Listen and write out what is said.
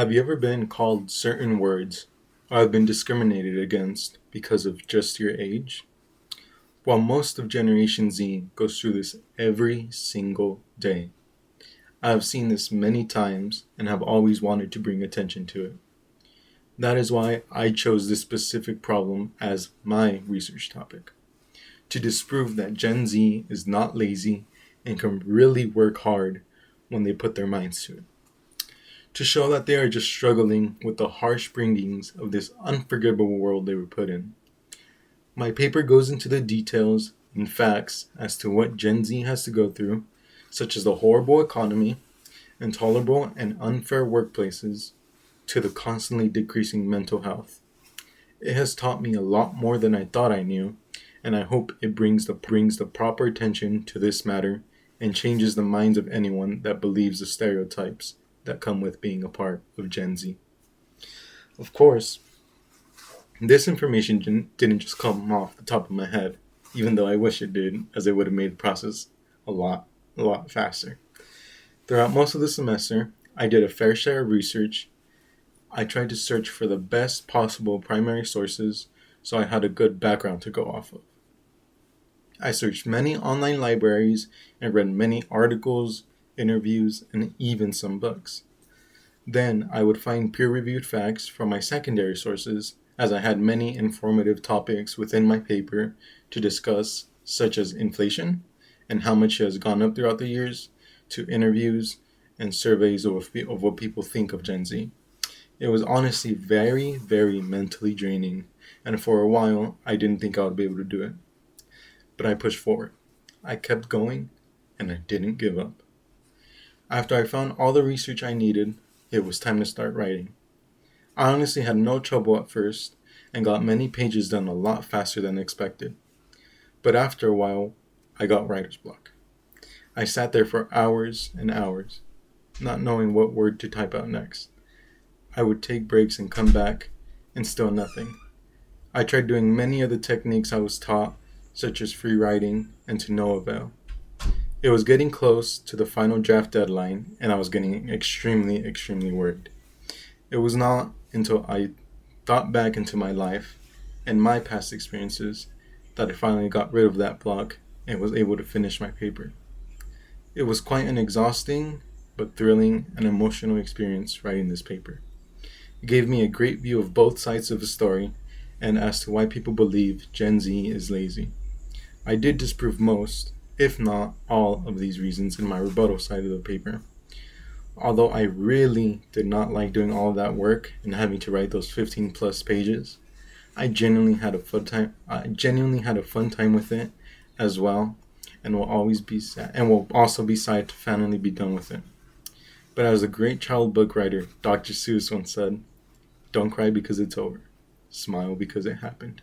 Have you ever been called certain words or have been discriminated against because of just your age? While most of Generation Z goes through this every single day, I have seen this many times and have always wanted to bring attention to it. That is why I chose this specific problem as my research topic, to disprove that Gen Z is not lazy and can really work hard when they put their minds to it. To show that they are just struggling with the harsh bringings of this unforgivable world they were put in. My paper goes into the details and facts as to what Gen Z has to go through, such as the horrible economy, intolerable and unfair workplaces, to the constantly decreasing mental health. It has taught me a lot more than I thought I knew, and I hope it brings the proper attention to this matter and changes the minds of anyone that believes the stereotypes that come with being a part of Gen Z. Of course, this information didn't just come off the top of my head, even though I wish it did, as it would have made the process a lot faster. Throughout most of the semester, I did a fair share of research. I tried to search for the best possible primary sources so I had a good background to go off of. I searched many online libraries and read many articles, interviews, and even some books. Then I would find peer-reviewed facts from my secondary sources, as I had many informative topics within my paper to discuss, such as inflation and how much it has gone up throughout the years, to interviews and surveys of what people think of Gen Z. It was honestly very, very mentally draining, and for a while I didn't think I would be able to do it. But I pushed forward. I kept going, and I didn't give up. After I found all the research I needed, it was time to start writing. I honestly had no trouble at first, and got many pages done a lot faster than expected. But after a while, I got writer's block. I sat there for hours and hours, not knowing what word to type out next. I would take breaks and come back, and still nothing. I tried doing many of the techniques I was taught, such as free writing, and to no avail. It was getting close to the final draft deadline, and I was getting extremely, extremely worried. It was not until I thought back into my life and my past experiences that I finally got rid of that block and was able to finish my paper. It was quite an exhausting but thrilling and emotional experience writing this paper. It gave me a great view of both sides of the story and as to why people believe Gen Z is lazy. I did disprove most, if not all, of these reasons in my rebuttal side of the paper. Although I really did not like doing all of that work and having to write those 15 plus pages, I genuinely had a fun time. I genuinely had a fun time with it as well, and will always be sad, and will also be sad to finally be done with it. But as a great child book writer, Dr. Seuss once said, "Don't cry because it's over. Smile because it happened."